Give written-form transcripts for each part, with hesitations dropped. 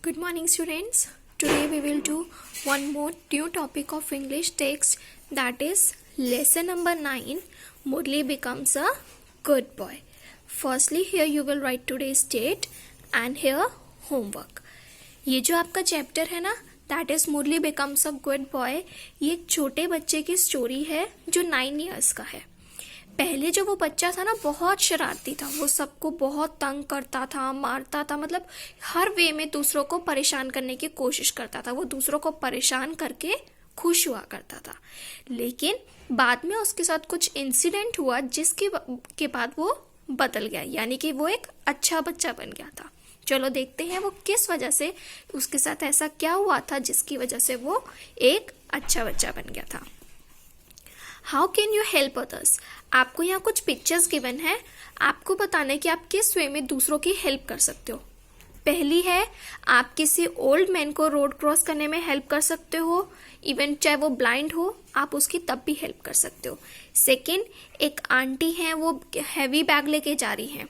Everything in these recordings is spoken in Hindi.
Good morning, students. Today we will do one more new topic of English text, that is lesson number 9. Murli becomes a good boy. Firstly, here you will write today's date and here homework. ये जो आपका चैप्टर है ना, that is Murali becomes a good boy, ये एक छोटे बच्चे की स्टोरी है जो 9 years का है. पहले जो वो बच्चा था ना, बहुत शरारती था. वो सबको बहुत तंग करता था, मारता था, मतलब हर वे में दूसरों को परेशान करने की कोशिश करता था. वो दूसरों को परेशान करके खुश हुआ करता था. लेकिन बाद में उसके साथ कुछ इंसिडेंट हुआ जिसके के बाद वो बदल गया, यानी कि वो एक अच्छा बच्चा बन गया था. चलो देखते हैं वो किस वजह से, उसके साथ ऐसा क्या हुआ था जिसकी वजह से वो एक अच्छा बच्चा बन गया था. How can you help others. आपको यहाँ कुछ पिक्चर्स गिवन है, आपको बताना है कि आप किस वे में दूसरों की हेल्प कर सकते हो. पहली है, आप किसी ओल्ड मैन को रोड क्रॉस करने में हेल्प कर सकते हो. इवन चाहे वो ब्लाइंड हो, आप उसकी तब भी हेल्प कर सकते हो. सेकेंड, एक आंटी हैं, वो हैवी बैग लेके जा रही हैं.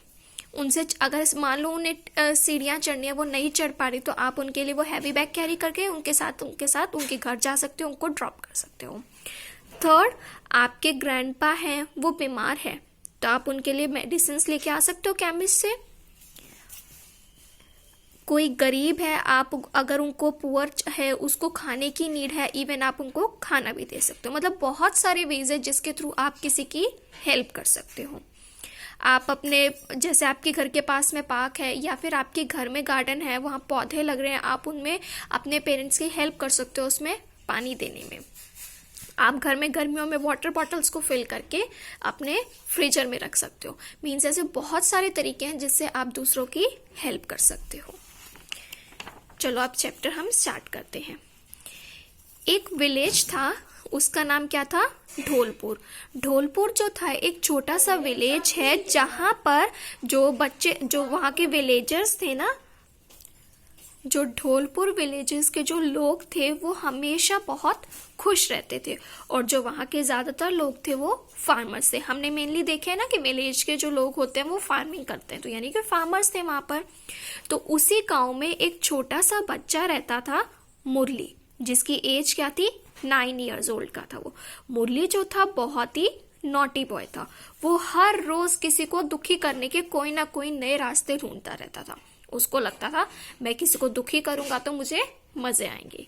उनसे अगर मान लो उन्हें सीढ़ियाँ चढ़नी है, वो नहीं चढ़ पा रही, तो आप उनके लिए वो हैवी बैग कैरी करके उनके साथ उनके घर जा सकते हो, उनको ड्रॉप कर सकते हो. थर्ड, आपके ग्रैंडपा हैं, वो बीमार है, तो आप उनके लिए मेडिसिन लेके आ सकते हो केमिस्ट से. कोई गरीब है, आप अगर उनको पुअर है, उसको खाने की नीड है, इवन आप उनको खाना भी दे सकते हो. मतलब बहुत सारे वेज है जिसके थ्रू आप किसी की हेल्प कर सकते हो. आप अपने, जैसे आपके घर के पास में पार्क है या फिर आपके घर में गार्डन है, वहाँ पौधे लग रहे हैं, आप उनमें अपने पेरेंट्स की हेल्प कर सकते हो उसमें पानी देने में. आप घर में गर्मियों में वाटर बॉटल्स को फिल करके अपने फ्रीजर में रख सकते हो. मीन्स ऐसे बहुत सारे तरीके हैं जिससे आप दूसरों की हेल्प कर सकते हो. चलो अब चैप्टर हम स्टार्ट करते हैं. एक विलेज था, उसका नाम क्या था? ढोलपुर. ढोलपुर जो था एक छोटा सा विलेज है जहां पर जो वहां के विलेजर्स थे ना, जो ढोलपुर विलेजेस के जो लोग थे वो हमेशा बहुत खुश रहते थे. और जो वहाँ के ज़्यादातर लोग थे वो फार्मर्स थे. हमने मेनली देखे है ना कि विलेज के जो लोग होते हैं वो फार्मिंग करते हैं, तो यानी कि फार्मर्स थे वहाँ पर. तो उसी गांव में एक छोटा सा बच्चा रहता था, मुरली, जिसकी एज क्या थी? 9 years ओल्ड का था वो. मुरली जो था बहुत ही नॉटी बॉय था. वो हर रोज किसी को दुखी करने के कोई ना कोई नए रास्ते ढूंढता रहता था. उसको लगता था मैं किसी को दुखी करूंगा तो मुझे मजे आएंगे.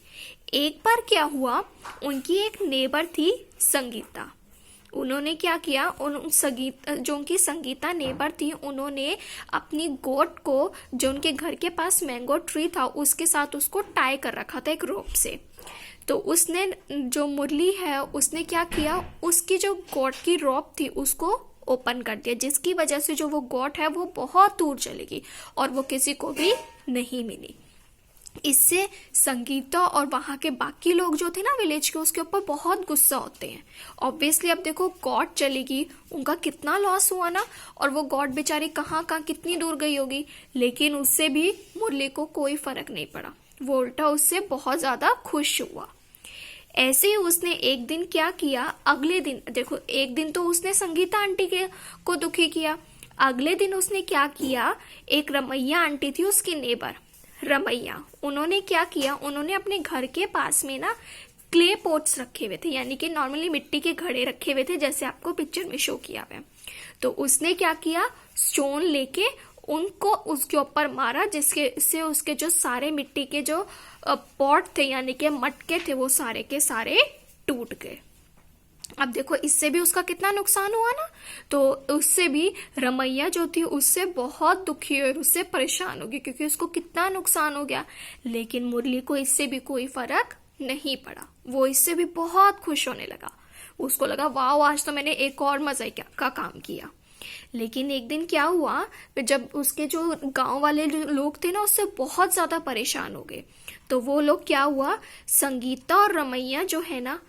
एक बार क्या हुआ, उनकी एक नेबर थी संगीता. उन्होंने क्या किया, जो उनकी संगीता नेबर थी, उन्होंने अपनी गोट को, जो उनके घर के पास मैंगो ट्री था, उसके साथ उसको टाई कर रखा था एक रोप से. तो उसने, जो मुरली है, उसने क्या किया, उसकी जो गोट की रोप थी उसको ओपन कर दिया, जिसकी वजह से जो वो गोट है वो बहुत दूर चली गई और वो किसी को भी नहीं मिली. इससे संगीता और वहां के बाकी लोग जो थे ना विलेज के, उसके ऊपर बहुत गुस्सा होते हैं. ऑब्वियसली अब देखो गॉड चली गई, उनका कितना लॉस हुआ ना, और वो गॉड बेचारी कहाँ कितनी दूर गई होगी. लेकिन उससे भी मुरली को कोई फर्क नहीं पड़ा, वो उल्टा उससे बहुत ज्यादा खुश हुआ. ऐसे ही उसने एक दिन क्या किया, अगले दिन देखो, एक दिन तो उसने संगीता आंटी को दुखी किया. अगले दिन उसने क्या किया, एक रमैया आंटी थी उसकी नेबर, रमैया, उन्होंने क्या किया, उन्होंने अपने घर के पास में ना क्ले पॉट्स रखे हुए थे, यानी कि नॉर्मली मिट्टी के घड़े रखे हुए थे, जैसे आपको पिक्चर में शो किया हुआ है. तो उसने क्या किया, स्टोन लेके उनको उसके ऊपर मारा, जिससे उसके जो सारे मिट्टी के जो पॉट थे, यानी कि मटके थे, वो सारे के सारे टूट गए. अब देखो इससे भी उसका कितना नुकसान हुआ ना. तो उससे भी रमैया जो थी उससे बहुत दुखी और उससे परेशान होगी, क्योंकि उसको कितना नुकसान हो गया. लेकिन मुरली को इससे भी कोई फर्क नहीं पड़ा, वो इससे भी बहुत खुश होने लगा. उसको लगा वाह, आज तो मैंने एक और मजे का काम किया. लेकिन एक दिन क्या हुआ, जब उसके जो गांव वाले लोग थे ना, उससे बहुत ज्यादा परेशान हो गए. तो वो लोग क्या हुआ, संगीता और रमैया जो है ना,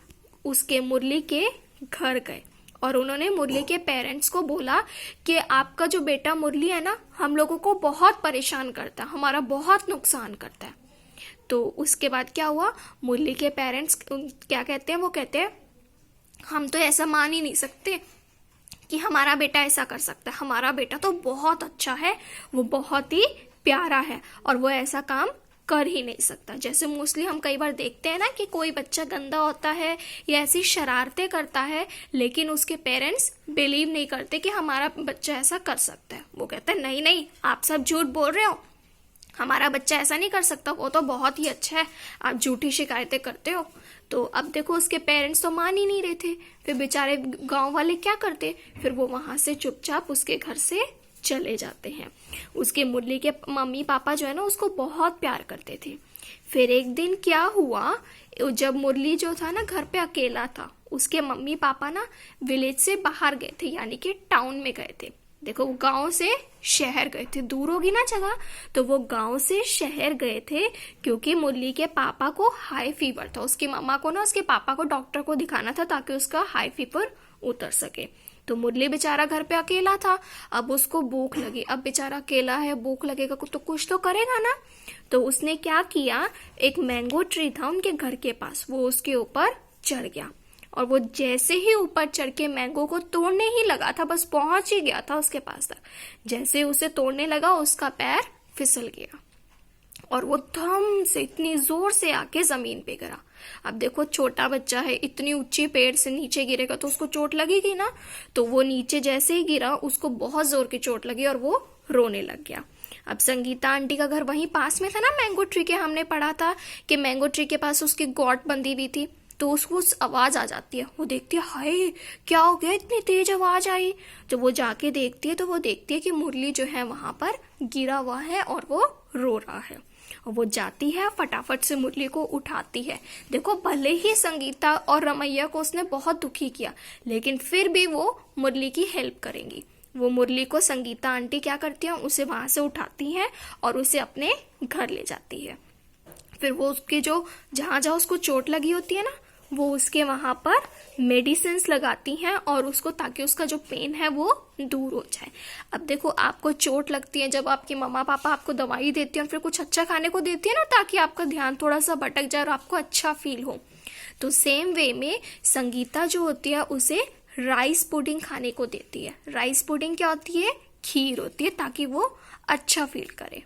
उसके मुरली के घर गए और उन्होंने मुरली के पेरेंट्स को बोला कि आपका जो बेटा मुरली है ना, हम लोगों को बहुत परेशान करता है, हमारा बहुत नुकसान करता है. तो उसके बाद क्या हुआ, मुरली के पेरेंट्स क्या कहते हैं, वो कहते हैं हम तो ऐसा मान ही नहीं सकते कि हमारा बेटा ऐसा कर सकता है, हमारा बेटा तो बहुत अच्छा है, वो बहुत ही प्यारा है और वो ऐसा काम कर ही नहीं सकता। जैसे मोस्टली हम कई बार देखते हैं ना कि कोई बच्चा गंदा होता है या ऐसी शरारतें करता है, लेकिन उसके पेरेंट्स बिलीव नहीं करते कि हमारा बच्चा ऐसा कर सकता है। वो कहते हैं नहीं नहीं, आप सब झूठ बोल रहे हो, हमारा बच्चा ऐसा नहीं कर सकता, वो तो बहुत ही अच्छा है, आप झूठी शिकायतें करते हो। तो अब देखो उसके पेरेंट्स तो मान ही नहीं रहे थे। फिर बेचारे गांव वाले क्या करते, फिर वो वहां से चुपचाप उसके घर से चले जाते हैं। उसके मुरली के मम्मी पापा जो है ना उसको बहुत प्यार करते थे। फिर एक दिन क्या हुआ, जब मुरली जो था ना घर पे अकेला था, उसके मम्मी पापा ना विलेज से बाहर गए थे, यानी कि टाउन में गए थे। देखो वो गांव से शहर गए थे, दूर होगी ना जगह, तो वो गांव से शहर गए थे क्योंकि मुरली के पापा को हाई फीवर था। उसकी मम्मा को ना उसके पापा को डॉक्टर को दिखाना था ताकि उसका हाई फीवर उतर सके। तो मुरली बेचारा घर पे अकेला था, अब उसको भूख लगी। अब बेचारा अकेला है, भूख लगेगा तो कुछ तो करेगा ना। तो उसने क्या किया, एक मैंगो ट्री था उनके घर के पास, वो उसके ऊपर चढ़ गया। और वो जैसे ही ऊपर चढ़ के मैंगो को तोड़ने ही लगा था, बस पहुंच ही गया था उसके पास तक, जैसे उसे तोड़ने लगा उसका पैर फिसल गया और वो धम से इतनी जोर से आके जमीन पे गिरा। अब देखो छोटा बच्चा है, इतनी ऊंची पेड़ से नीचे गिरेगा तो उसको चोट लगेगी ना। तो वो नीचे जैसे ही गिरा उसको बहुत जोर की चोट लगी और वो रोने लग गया। अब संगीता आंटी का घर वहीं पास में था ना, मैंगो ट्री के, हमने पढ़ा था कि मैंगो ट्री के पास उसकी गॉट बंधी हुई थी। तो उसको आवाज आ जाती है, वो देखती है हाय क्या हो गया, इतनी तेज आवाज आई। जब वो जाके देखती है तो वो देखती है कि मुरली जो है वहां पर गिरा हुआ है और वो रो रहा है। और वो जाती है फटाफट से मुरली को उठाती है। देखो भले ही संगीता और रमैया को उसने बहुत दुखी किया, लेकिन फिर भी वो मुरली की हेल्प करेंगी। वो मुरली को संगीता आंटी क्या करती है, उसे वहां से उठाती है और उसे अपने घर ले जाती है। फिर वो उसके जो जहां जहां उसको चोट लगी होती है ना, वो उसके वहां पर मेडिसिन लगाती हैं और उसको, ताकि उसका जो पेन है वो दूर हो जाए। अब देखो आपको चोट लगती है, जब आपके मम्मा पापा आपको दवाई देती हैं और फिर कुछ अच्छा खाने को देती है ना, ताकि आपका ध्यान थोड़ा सा भटक जाए और आपको अच्छा फील हो, तो सेम वे में संगीता जो होती है उसे राइस पुडिंग खाने को देती है। राइस पुडिंग क्या होती है, खीर होती है, ताकि वो अच्छा फील करे।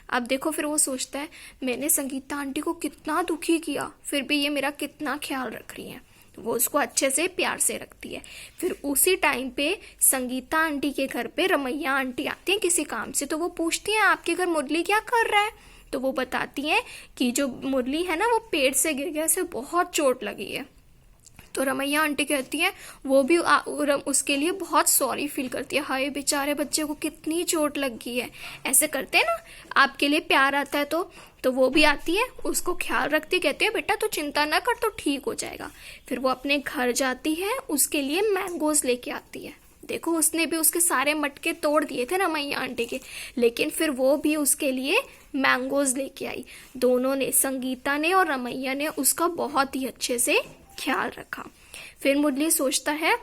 अब देखो फिर वो सोचता है मैंने संगीता आंटी को कितना दुखी किया, फिर भी ये मेरा कितना ख्याल रख रही है। वो उसको अच्छे से प्यार से रखती है। फिर उसी टाइम पे संगीता आंटी के घर पे रमैया आंटी आती हैं किसी काम से। तो वो पूछती हैं आपके घर मुरली क्या कर रहा है। तो वो बताती हैं कि जो मुरली है ना वो पेड़ से गिर गया, उसे बहुत चोट लगी है। तो रमैया आंटी कहती है वो भी उसके लिए बहुत सॉरी फील करती है, हाय बेचारे बच्चे को कितनी चोट लग गई है। ऐसे करते हैं ना, आपके लिए प्यार आता है तो वो भी आती है, उसको ख्याल रखती, कहती है बेटा तू चिंता ना कर, तो ठीक हो जाएगा। फिर वो अपने घर जाती है, उसके लिए मैंगोज लेके आती है। देखो उसने भी उसके सारे मटके तोड़ दिए थे रमैया आंटी के, लेकिन फिर वो भी उसके लिए मैंगोज लेके आई। दोनों ने, संगीता ने और रमैया ने, उसका बहुत ही अच्छे से ख्याल रखा। फिर मुरली सोचता है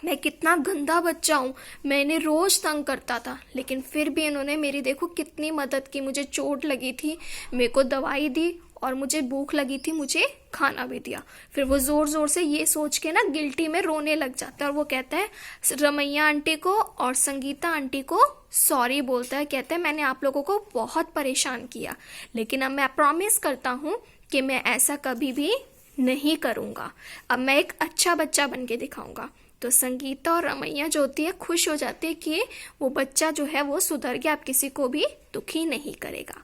मैं कितना गंदा बच्चा हूँ, मैं इन्हें रोज तंग करता था, लेकिन फिर भी इन्होंने मेरी देखो कितनी मदद की। मुझे चोट लगी थी, मेरे को दवाई दी, और मुझे भूख लगी थी, मुझे खाना भी दिया। फिर वो जोर जोर से ये सोच के ना गिल्टी में रोने लग जाता है और वो कहता है रमैया आंटी को और संगीता आंटी को सॉरी बोलता है। कहता है मैंने आप लोगों को बहुत परेशान किया, लेकिन अब मैं प्रॉमिस करता हूँ कि मैं ऐसा कभी भी नहीं करूंगा। अब मैं एक अच्छा बच्चा बन के दिखाऊंगा। तो संगीता और रमैया जो होती है खुश हो जाती है कि वो बच्चा जो है वो सुधर गया, अब किसी को भी दुखी नहीं करेगा।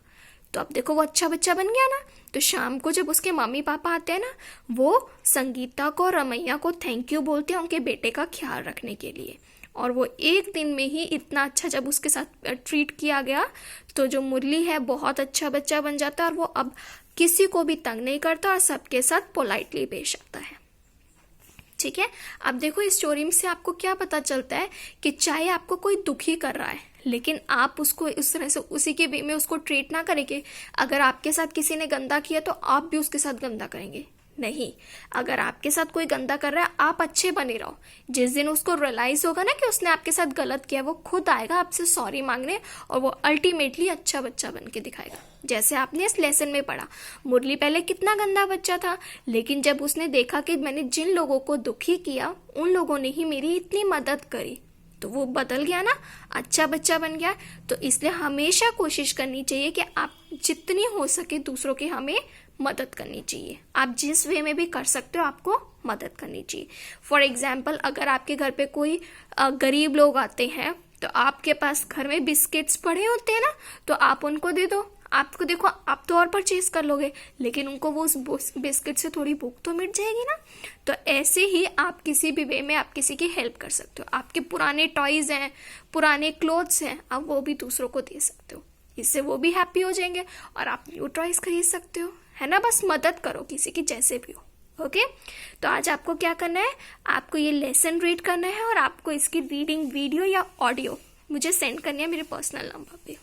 तो अब देखो वो अच्छा बच्चा बन गया ना। तो शाम को जब उसके मम्मी पापा आते हैं ना, वो संगीता को और रमैया को थैंक यू बोलते हैं उनके बेटे का ख्याल रखने के लिए। और वो एक दिन में ही इतना अच्छा जब उसके साथ ट्रीट किया गया, तो जो मुरली है बहुत अच्छा बच्चा बन जाता है और वो अब किसी को भी तंग नहीं करता और सबके साथ पोलाइटली पेश आता है। ठीक है, अब देखो इस स्टोरी से आपको क्या पता चलता है कि चाहे आपको कोई दुखी कर रहा है, लेकिन आप उसको उस तरह से उसी के वे में उसको ट्रीट ना करेंगे। अगर आपके साथ किसी ने गंदा किया तो आप भी उसके साथ गंदा करेंगे नहीं। अगर आपके साथ कोई गंदा कर रहा है, आप अच्छे बने रहो। जिस दिन उसको रियलाइज होगा ना कि उसने आपके साथ गलत किया, वो खुद आएगा आपसे सॉरी मांगने और वो अल्टीमेटली अच्छा बच्चा बन के दिखाएगा। जैसे आपने इस लेसन में पढ़ा, मुरली पहले कितना गंदा बच्चा था, लेकिन जब उसने देखा कि मैंने जिन लोगों को दुखी किया उन लोगों ने ही मेरी इतनी मदद करी, तो वो बदल गया ना, अच्छा बच्चा बन गया। तो इसलिए हमेशा कोशिश करनी चाहिए कि आप जितनी हो सके दूसरों की हमें मदद करनी चाहिए। आप जिस वे में भी कर सकते हो आपको मदद करनी चाहिए। फॉर एग्जाम्पल, अगर आपके घर पे कोई गरीब लोग आते हैं तो आपके पास घर में बिस्किट्स पड़े होते हैं ना, तो आप उनको दे दो। आपको देखो, आप तो और परचेज कर लोगे, लेकिन उनको वो उस बिस्किट से थोड़ी भूख तो मिट जाएगी ना। तो ऐसे ही आप किसी भी वे में आप किसी की हेल्प कर सकते हो। आपके पुराने टॉयज हैं, पुराने क्लोथ्स हैं, आप वो भी दूसरों को दे सकते हो। इससे वो भी हैप्पी हो जाएंगे और आप न्यू टॉयज खरीद सकते हो, है ना। बस मदद करो किसी की, जैसे भी हो। ओके, तो आज आपको क्या करना है, आपको ये लेसन रीड करना है और आपको इसकी रीडिंग वीडियो या ऑडियो मुझे सेंड करनी है मेरे पर्सनल नंबर पे।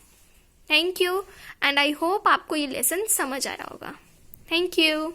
Thank you, and I hope आपको ये लेसन समझ आया होगा। Thank you.